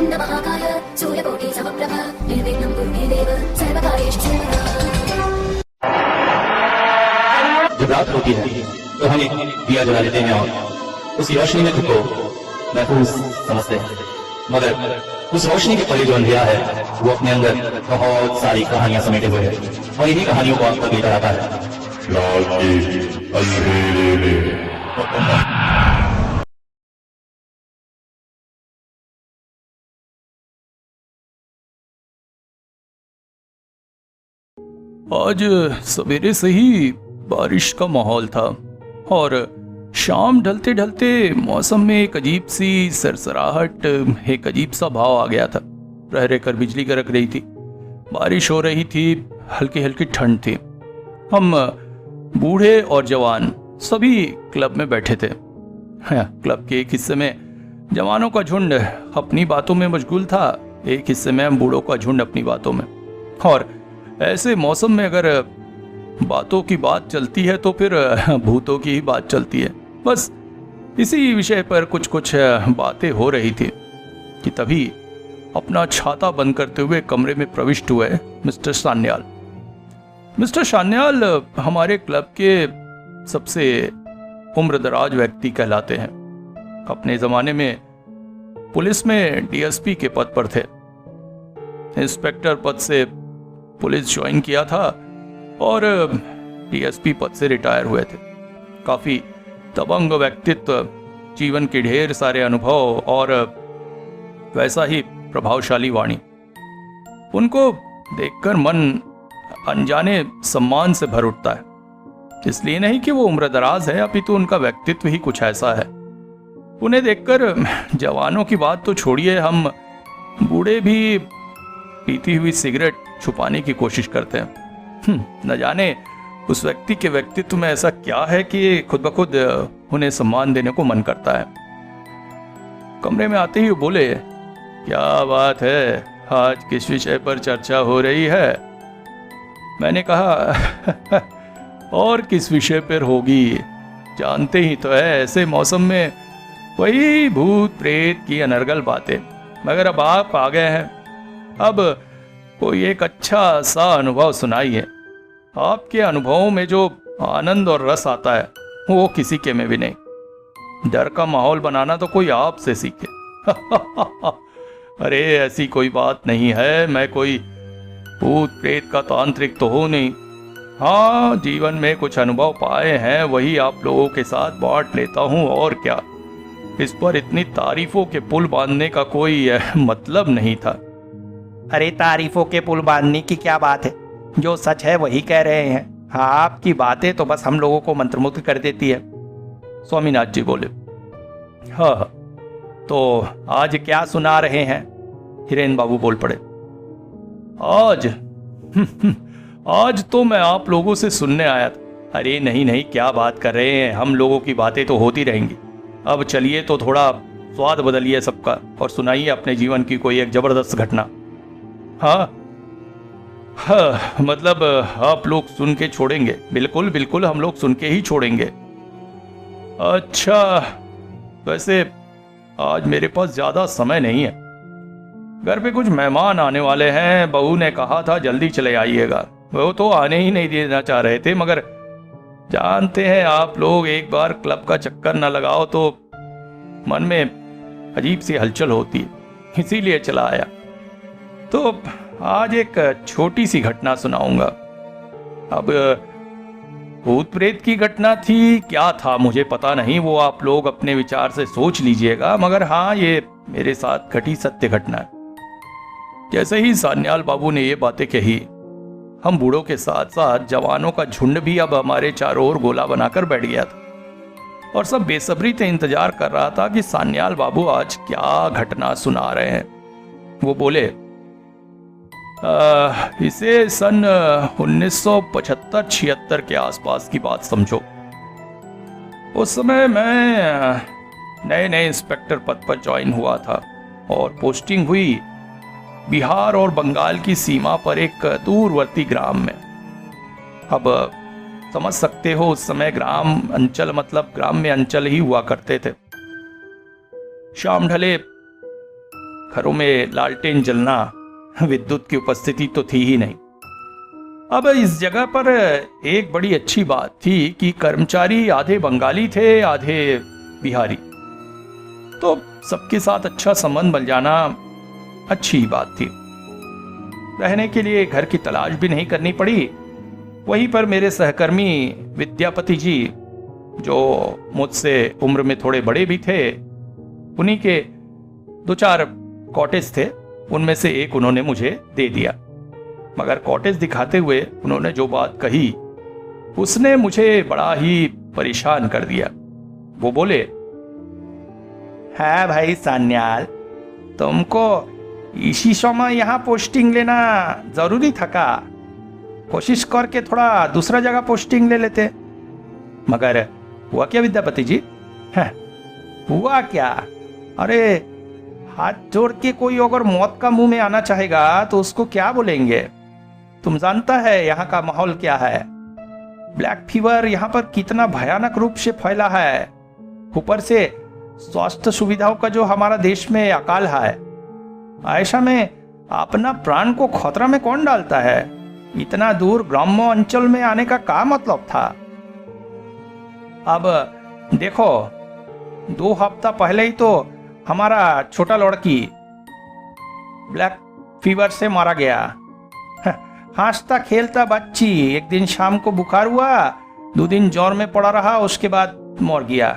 वक्रतुण्ड महाकाय सूर्यकोटि समप्रभ निर्विघ्नं कुरु मे देव सर्वकार्येषु सर्वदा। जब रात होती है तो हम एक दिया जला लेते हैं और उस रोशनी में खुद को महफूज समझते हैं, मगर उस रोशनी के परे जो अंधेरा है वो अपने अंदर बहुत सारी कहानियां समेटे हुए है और इन्हीं कहानियों को आप तक लेकर आता है। रात के अंधेरे में आज सवेरे से ही बारिश का माहौल था और शाम ढलते ढलते मौसम में एक अजीब सी सरसराहट, एक अजीब सा भाव आ गया था। रह रहकर बिजली कड़क रही थी, बारिश हो रही थी, हल्की हल्की ठंड थी। हम बूढ़े और जवान सभी क्लब में बैठे थे। क्लब के एक हिस्से में जवानों का झुंड अपनी बातों में मशगूल था, एक हिस्से में हम बूढ़ों का झुंड अपनी बातों में। और ऐसे मौसम में अगर बातों की बात चलती है तो फिर भूतों की ही बात चलती है। बस इसी विषय पर कुछ कुछ बातें हो रही थी कि तभी अपना छाता बंद करते हुए कमरे में प्रविष्ट हुए मिस्टर सान्याल। मिस्टर सान्याल हमारे क्लब के सबसे उम्रदराज व्यक्ति कहलाते हैं। अपने जमाने में पुलिस में डीएसपी के पद पर थे। इंस्पेक्टर पद से पुलिस ज्वाइन किया था और डीएसपी पद से रिटायर हुए थे। काफी दबंग व्यक्तित्व, जीवन के ढेर सारे अनुभव और वैसा ही प्रभावशाली वाणी। उनको देखकर मन अनजाने सम्मान से भर उठता है। इसलिए नहीं कि वो उम्रदराज है, अपितु उनका व्यक्तित्व ही कुछ ऐसा है। उन्हें देखकर जवानों की बात तो छोड़िए, हम बूढ़े भी पीती हुई सिगरेट छुपाने की कोशिश करते हैं। न जाने उस व्यक्ति के व्यक्तित्व में ऐसा क्या है कि खुद ब खुद उन्हें सम्मान देने को मन करता है। कमरे में आते ही वो बोले, क्या बात है, आज किस विषय पर चर्चा हो रही है? मैंने कहा और किस विषय पर होगी, जानते ही तो है ऐसे मौसम में वही भूत प्रेत की अनर्गल बातें। मगर अब आप आ गए हैं, अब कोई एक अच्छा सा अनुभव सुनाइए। आपके अनुभवों में जो आनंद और रस आता है वो किसी के में भी नहीं। डर का माहौल बनाना तो कोई आपसे सीखे। अरे ऐसी कोई बात नहीं है, मैं कोई भूत प्रेत का तांत्रिक तो हूं नहीं। हाँ, जीवन में कुछ अनुभव पाए हैं, वही आप लोगों के साथ बांट लेता हूं, और क्या। इस पर इतनी तारीफों के पुल बांधने का कोई मतलब नहीं था। अरे तारीफों के पुल बांधने की क्या बात है, जो सच है वही कह रहे हैं। हाँ, आपकी बातें तो बस हम लोगों को मंत्रमुग्ध कर देती है। स्वामीनाथ जी बोले। हाँ, तो आज क्या सुना रहे हैं? हिरेन बाबू बोल पड़े। आज तो मैं आप लोगों से सुनने आया था। अरे नहीं नहीं, क्या बात कर रहे हैं, हम लोगों की बातें तो होती रहेंगी। अब चलिए तो थोड़ा स्वाद बदलिए सबका और सुनाइए अपने जीवन की कोई एक जबरदस्त घटना। हाँ, मतलब आप लोग सुन के छोड़ेंगे? बिल्कुल बिल्कुल, हम लोग सुन के ही छोड़ेंगे। अच्छा, वैसे आज मेरे पास ज्यादा समय नहीं है, घर पे कुछ मेहमान आने वाले हैं। बहू ने कहा था जल्दी चले आइएगा। वो तो आने ही नहीं देना चाह रहे थे, मगर जानते हैं आप लोग, एक बार क्लब का चक्कर न लगाओ तो मन में अजीब सी हलचल होती है, इसीलिए चला आया। तो आज एक छोटी सी घटना सुनाऊंगा। अब भूत प्रेत की घटना थी, क्या था मुझे पता नहीं, वो आप लोग अपने विचार से सोच लीजिएगा, मगर हाँ, ये मेरे साथ घटी सत्य घटना है। जैसे ही सान्याल बाबू ने ये बातें कही, हम बूढ़ों के साथ साथ जवानों का झुंड भी अब हमारे चारों ओर गोला बनाकर बैठ गया था और सब बेसब्री से इंतजार कर रहा था कि सान्याल बाबू आज क्या घटना सुना रहे हैं। वो बोले, इसे सन 1975-76 के आसपास की बात समझो। उस समय मैं नए नए इंस्पेक्टर पद पर ज्वाइन हुआ था और पोस्टिंग हुई बिहार और बंगाल की सीमा पर एक दूरवर्ती ग्राम में। अब समझ सकते हो, उस समय ग्राम अंचल मतलब ग्राम में अंचल ही हुआ करते थे। शाम ढले घरों में लालटेन जलना, विद्युत की उपस्थिति तो थी ही नहीं। अब इस जगह पर एक बड़ी अच्छी बात थी कि कर्मचारी आधे बंगाली थे, आधे बिहारी, तो सबके साथ अच्छा संबंध बन जाना अच्छी बात थी। रहने के लिए घर की तलाश भी नहीं करनी पड़ी। वहीं पर मेरे सहकर्मी विद्यापति जी, जो मुझसे उम्र में थोड़े बड़े भी थे, उन्हीं के 2-4 कॉटेज थे, उनमें से एक उन्होंने मुझे दे दिया। मगर कॉटेज दिखाते हुए उन्होंने जो बात कही उसने मुझे बड़ा ही परेशान कर दिया। वो बोले, है भाई सान्याल, तुमको इसी समय यहाँ पोस्टिंग लेना जरूरी था का? कोशिश करके थोड़ा दूसरा जगह पोस्टिंग ले लेते। मगर हुआ क्या विद्यापति जी? हुआ क्या? अरे हाथ जोड़ के कोई अगर मौत का मुंह में आना चाहेगा तो उसको क्या बोलेंगे? तुम जानता है यहाँ का माहौल क्या है। ब्लैक फीवर यहाँ पर कितना भयानक रूप से फैला है। ऊपर से स्वास्थ्य सुविधाओं का जो हमारा देश में अकाल है, ऐसा में अपना प्राण को खतरा में कौन डालता है? इतना दूर ग्राम्य अंचल में आने का क्या मतलब था? अब देखो, 2 हफ्ता पहले ही तो हमारा छोटा लड़की ब्लैक फीवर से मारा गया। हंसता खेलता बच्ची, एक दिन शाम को बुखार हुआ, 2 दिन ज्वर में पड़ा रहा, उसके बाद मर गया।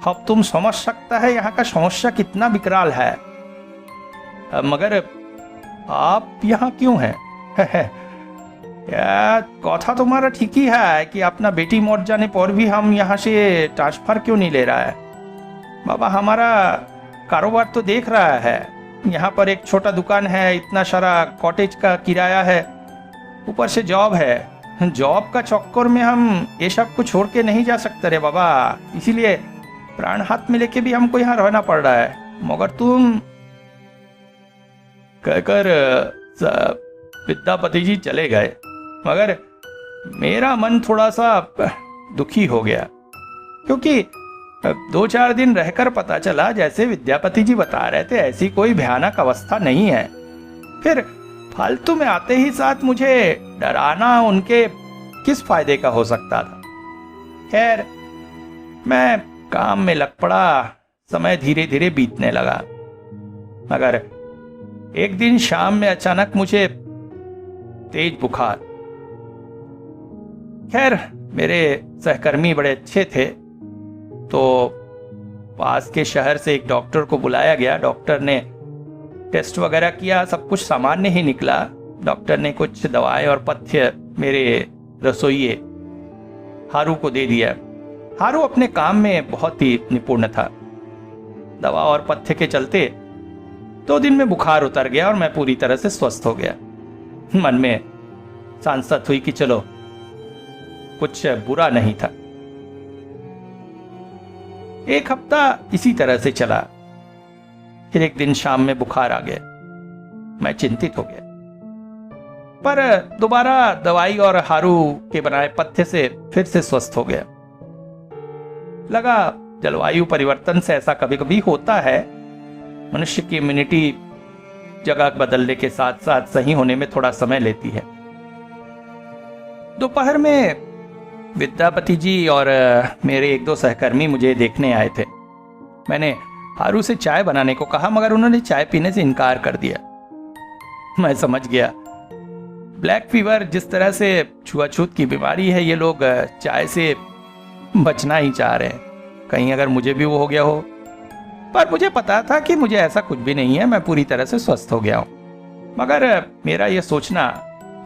अब तुम समझ सकता है यहाँ का समस्या कितना विकराल है। मगर आप यहाँ क्यों हैं? कथा तुम्हारा ठीक ही है कि अपना बेटी मर जाने पर भी हम यहाँ से ट्रांसफर क्यों नहीं ले रहा है। बाबा हमारा कारोबार तो देख रहा है। यहाँ पर एक छोटा दुकान है, इतना सारा कॉटेज का किराया है, ऊपर से जॉब है। जॉब का चक्कर में हम ये सब को छोड़ के नहीं जा सकते रे बाबा, इसीलिए प्राण हाथ में लेके भी हमको यहाँ रहना पड़ रहा है। मगर तुम कहकर विद्यापति जी चले गए। मगर मेरा मन थोड़ा सा दुखी हो गया, क्योंकि 2-4 दिन रहकर पता चला जैसे विद्यापति जी बता रहे थे ऐसी कोई भयानक अवस्था नहीं है। फिर फालतू में आते ही साथ मुझे डराना उनके किस फायदे का हो सकता था। खैर, मैं काम में लग पड़ा, समय धीरे धीरे बीतने लगा। मगर एक दिन शाम में अचानक मुझे तेज बुखार। खैर, मेरे सहकर्मी बड़े अच्छे थे, तो पास के शहर से एक डॉक्टर को बुलाया गया। डॉक्टर ने टेस्ट वगैरह किया, सब कुछ सामान्य ही निकला। डॉक्टर ने कुछ दवाएं और पथ्य मेरे रसोइये हारू को दे दिया। हारू अपने काम में बहुत ही निपुण था। दवा और पथ्य के चलते 2 दिन में बुखार उतर गया और मैं पूरी तरह से स्वस्थ हो गया। मन में सांसत हुई कि चलो, कुछ बुरा नहीं था। 1 हफ्ता इसी तरह से चला। फिर एक दिन शाम में बुखार आ गया। मैं चिंतित हो गया, पर दोबारा दवाई और हारू के बनाए पथ्य से फिर से स्वस्थ हो गया। लगा जलवायु परिवर्तन से ऐसा कभी कभी होता है। मनुष्य की इम्यूनिटी जगह बदलने के साथ साथ सही होने में थोड़ा समय लेती है। दोपहर में विद्यापति जी और मेरे 1-2 सहकर्मी मुझे देखने आए थे। मैंने हारू से चाय बनाने को कहा, मगर उन्होंने चाय पीने से इनकार कर दिया। मैं समझ गया, ब्लैक फीवर जिस तरह से छुआछूत की बीमारी है, ये लोग चाय से बचना ही चाह रहे हैं। कहीं अगर मुझे भी वो हो गया हो। पर मुझे पता था कि मुझे ऐसा कुछ भी नहीं है, मैं पूरी तरह से स्वस्थ हो गया हूं। मगर मेरा यह सोचना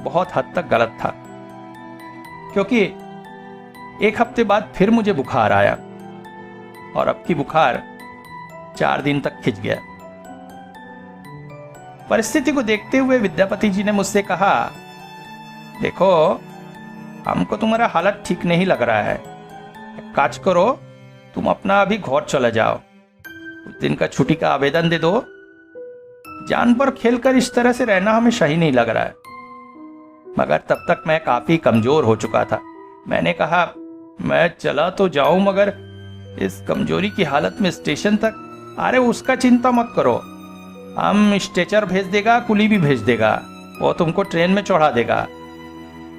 बहुत हद तक गलत था, क्योंकि 1 हफ्ते बाद फिर मुझे बुखार आया और अब की बुखार 4 दिन तक खिंच गया। परिस्थिति को देखते हुए विद्यापति जी ने मुझसे कहा, देखो, हमको तुम्हारा हालत ठीक नहीं लग रहा है। काज करो, तुम अपना अभी घर चले जाओ, कुछ दिन का छुट्टी का आवेदन दे दो। जान पर खेलकर इस तरह से रहना हमें सही नहीं लग रहा है। मगर तब तक मैं काफी कमजोर हो चुका था। मैंने कहा, मैं चला तो जाऊं, मगर इस कमजोरी की हालत में स्टेशन तक, अरे उसका चिंता मत करो, हम स्ट्रेचर भेज देगा, कुली भी भेज देगा, वो तुमको ट्रेन में चढ़ा देगा।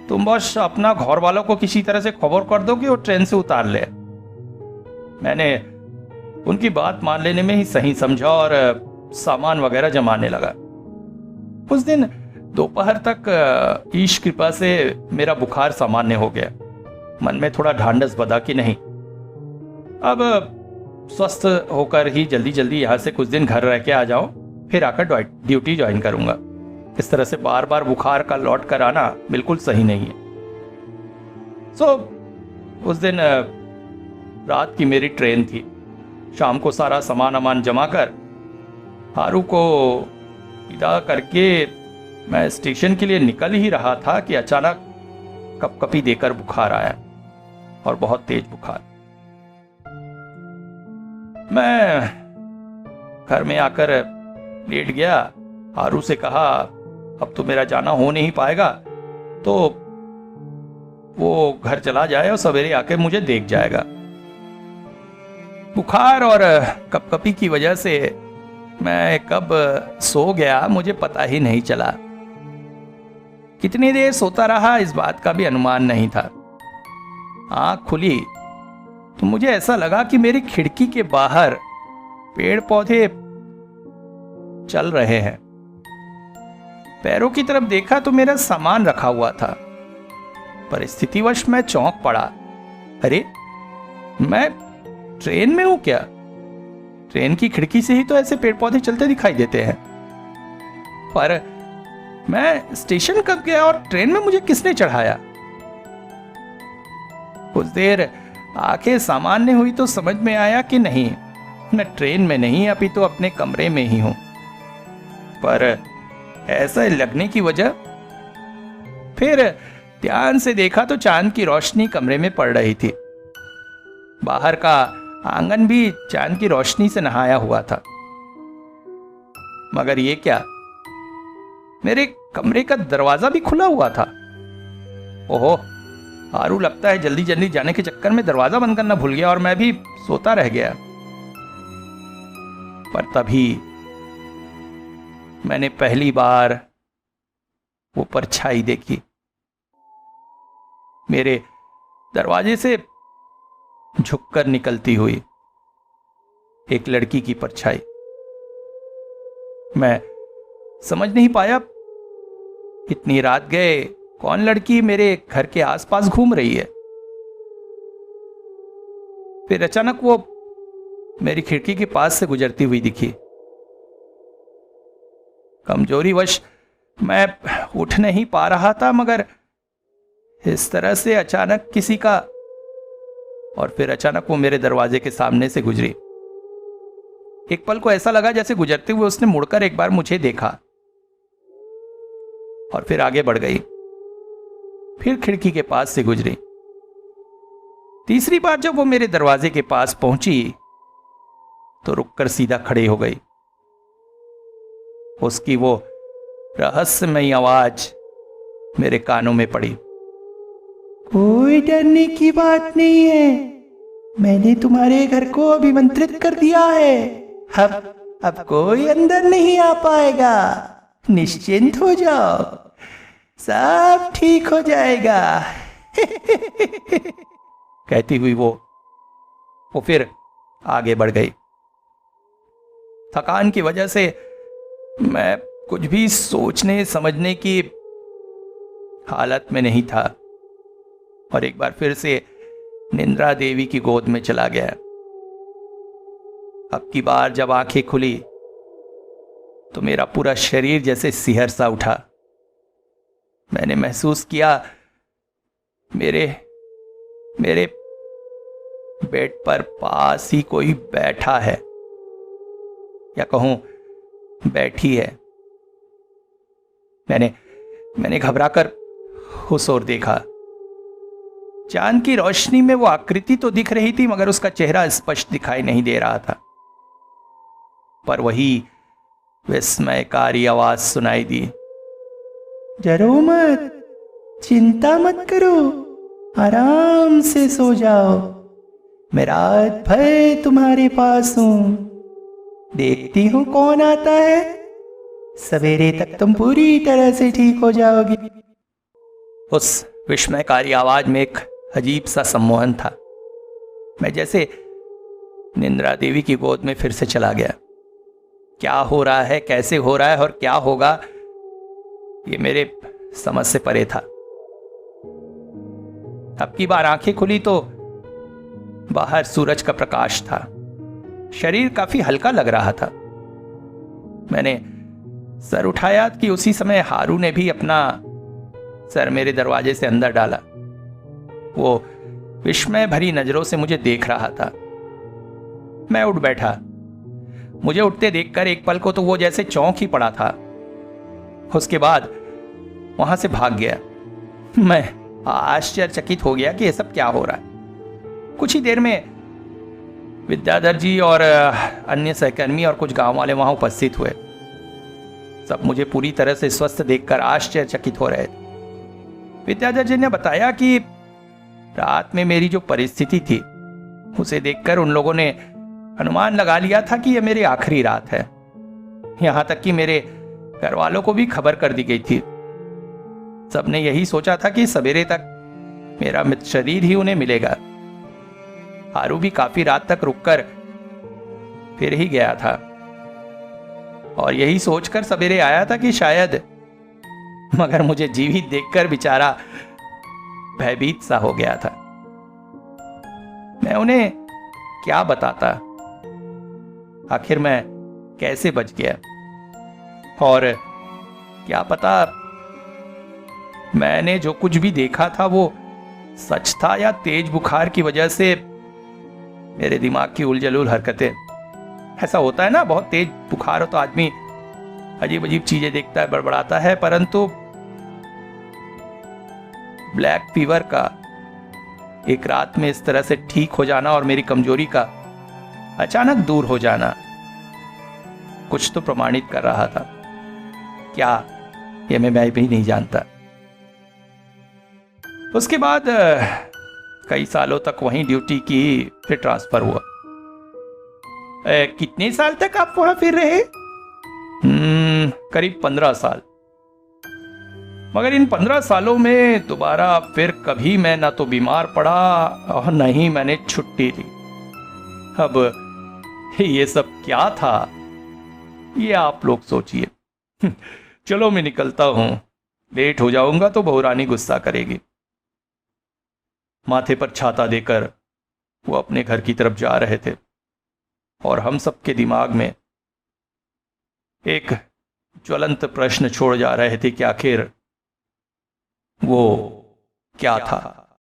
तुम बस अपना घर वालों को किसी तरह से खबर कर दो कि वो ट्रेन से उतार ले। मैंने उनकी बात मान लेने में ही सही समझा और सामान वगैरह जमाने लगा। उस दिन दोपहर तक ईश कृपा से मेरा बुखार सामान्य हो गया। मन में थोड़ा ढांढस बंधा कि नहीं, अब स्वस्थ होकर ही जल्दी जल्दी यहाँ से कुछ दिन घर रह के आ जाओ, फिर आकर ड्यूटी ज्वाइन करूंगा। इस तरह से बार बार बुखार का लौट कर आना बिल्कुल सही नहीं है। उस दिन रात की मेरी ट्रेन थी। शाम को सारा सामान अमान जमा कर हारू को विदा करके मैं स्टेशन के लिए निकल ही रहा था कि अचानक कपकपी देकर बुखार आया, और बहुत तेज बुखार। मैं घर में आकर लेट गया। हारू से कहा अब तो मेरा जाना हो नहीं पाएगा, तो वो घर चला जाए और सवेरे आके मुझे देख जाएगा। बुखार और कपकपी की वजह से मैं कब सो गया मुझे पता ही नहीं चला। कितनी देर सोता रहा इस बात का भी अनुमान नहीं था। आंख खुली तो मुझे ऐसा लगा कि मेरी खिड़की के बाहर पेड़ पौधे चल रहे हैं। पैरों की तरफ देखा तो मेरा सामान रखा हुआ था। परिस्थितिवश मैं चौंक पड़ा। अरे मैं ट्रेन में हूं क्या? ट्रेन की खिड़की से ही तो ऐसे पेड़ पौधे चलते दिखाई देते हैं। पर मैं स्टेशन कब गया और ट्रेन में मुझे किसने चढ़ाया? कुछ देर आंखें सामान्य हुई तो समझ में आया कि नहीं, मैं ट्रेन में नहीं अभी तो अपने कमरे में ही हूं। पर ऐसा लगने की वजह, फिर ध्यान से देखा तो चांद की रोशनी कमरे में पड़ रही थी। बाहर का आंगन भी चांद की रोशनी से नहाया हुआ था। मगर ये क्या, मेरे कमरे का दरवाजा भी खुला हुआ था। ओहो, हारू लगता है जल्दी जल्दी जाने के चक्कर में दरवाजा बंद करना भूल गया और मैं भी सोता रह गया। पर तभी मैंने पहली बार वो परछाई देखी। मेरे दरवाजे से झुककर निकलती हुई एक लड़की की परछाई। मैं समझ नहीं पाया, इतनी रात गए कौन लड़की मेरे घर के आसपास घूम रही है। फिर अचानक वो मेरी खिड़की के पास से गुजरती हुई दिखी। कमजोरीवश मैं उठ नहीं पा रहा था, मगर इस तरह से अचानक किसी का, और फिर अचानक वो मेरे दरवाजे के सामने से गुजरी। एक पल को ऐसा लगा जैसे गुजरते हुए उसने मुड़कर एक बार मुझे देखा और फिर आगे बढ़ गई। फिर खिड़की के पास से गुजरी। तीसरी बार जब वो मेरे दरवाजे के पास पहुंची तो रुककर सीधा खड़ी हो गई। उसकी वो रहस्यमयी आवाज मेरे कानों में पड़ी। कोई डरने की बात नहीं है, मैंने तुम्हारे घर को अभिमंत्रित कर दिया है। अब कोई अंदर नहीं आ पाएगा, निश्चिंत हो जाओ, सब ठीक हो जाएगा। कहती हुई वो फिर आगे बढ़ गई। थकान की वजह से मैं कुछ भी सोचने समझने की हालत में नहीं था और एक बार फिर से निंद्रा देवी की गोद में चला गया। अब की बार जब आंखें खुली तो मेरा पूरा शरीर जैसे सिहर सा उठा। मैंने महसूस किया मेरे बेड पर पास ही कोई बैठा है, या कहूं बैठी है। मैंने घबराकर उस ओर देखा। चांद की रोशनी में वो आकृति तो दिख रही थी, मगर उसका चेहरा स्पष्ट दिखाई नहीं दे रहा था। पर वही विस्मयकारी आवाज सुनाई दी। डरो मत, चिंता मत करो, आराम से सो जाओ, मैं रात भर तुम्हारे पास हूं। देखती हूं कौन आता है सवेरे तक तुम पूरी तरह से ठीक हो जाओगे। उस विस्मयकारी आवाज में एक अजीब सा सम्मोहन था। मैं जैसे निंद्रा देवी की गोद में फिर से चला गया। क्या हो रहा है, कैसे हो रहा है और क्या होगा, ये मेरे समझ से परे था। अब की बार आंखें खुली तो बाहर सूरज का प्रकाश था। शरीर काफी हल्का लग रहा था। मैंने सर उठाया कि उसी समय हारू ने भी अपना सर मेरे दरवाजे से अंदर डाला। वो विस्मय भरी नजरों से मुझे देख रहा था। मैं उठ बैठा। मुझे उठते देखकर एक पल को तो वो जैसे चौंक ही पड़ा था। उसके बाद वहां से भाग गया। मैं आश्चर्यचकित हो गया कि ये सब क्या हो रहा है। कुछ ही देर में विद्याधर जी और अन्य सहकर्मी और कुछ गांव वाले वहां उपस्थित हुए। सब मुझे पूरी तरह से स्वस्थ देखकर आश्चर्यचकित हो रहे थे। विद्याधर जी ने बताया कि रात में मेरी जो परिस्थिति थी उसे देखकर उन लोगों ने अनुमान लगा लिया था कि यह मेरी आखिरी रात है। यहां तक कि मेरे घर वालों को भी खबर कर दी गई थी। सबने यही सोचा था कि सवेरे तक मेरा मृत शरीर ही उन्हें मिलेगा। हारू भी काफी रात तक रुककर फिर ही गया था और यही सोचकर सवेरे आया था कि शायद, मगर मुझे जीवित देखकर बेचारा भयभीत सा हो गया था। मैं उन्हें क्या बताता, आखिर मैं कैसे बच गया, और क्या पता मैंने जो कुछ भी देखा था वो सच था या तेज बुखार की वजह से मेरे दिमाग की उलझुल हरकतें। ऐसा होता है ना, बहुत तेज बुखार हो तो आदमी अजीब अजीब चीजें देखता है, बड़बड़ाता है, परंतु ब्लैक फीवर का एक रात में इस तरह से ठीक हो जाना और मेरी कमजोरी का अचानक दूर हो जाना कुछ तो प्रमाणित कर रहा था। क्या, ये मैं भी नहीं जानता। उसके बाद कई सालों तक वहीं ड्यूटी की, फिर ट्रांसफर हुआ। कितने साल तक आप वहां फिर रहे? करीब 15 साल। मगर इन 15 सालों में दोबारा फिर कभी मैं ना तो बीमार पड़ा और न ही मैंने छुट्टी ली। अब ये सब क्या था, ये आप लोग सोचिए। चलो मैं निकलता हूं, लेट हो जाऊंगा तो बहू रानी गुस्सा करेगी। माथे पर छाता देकर वो अपने घर की तरफ जा रहे थे और हम सबके दिमाग में एक ज्वलंत प्रश्न छोड़ जा रहे थे कि आखिर वो क्या था।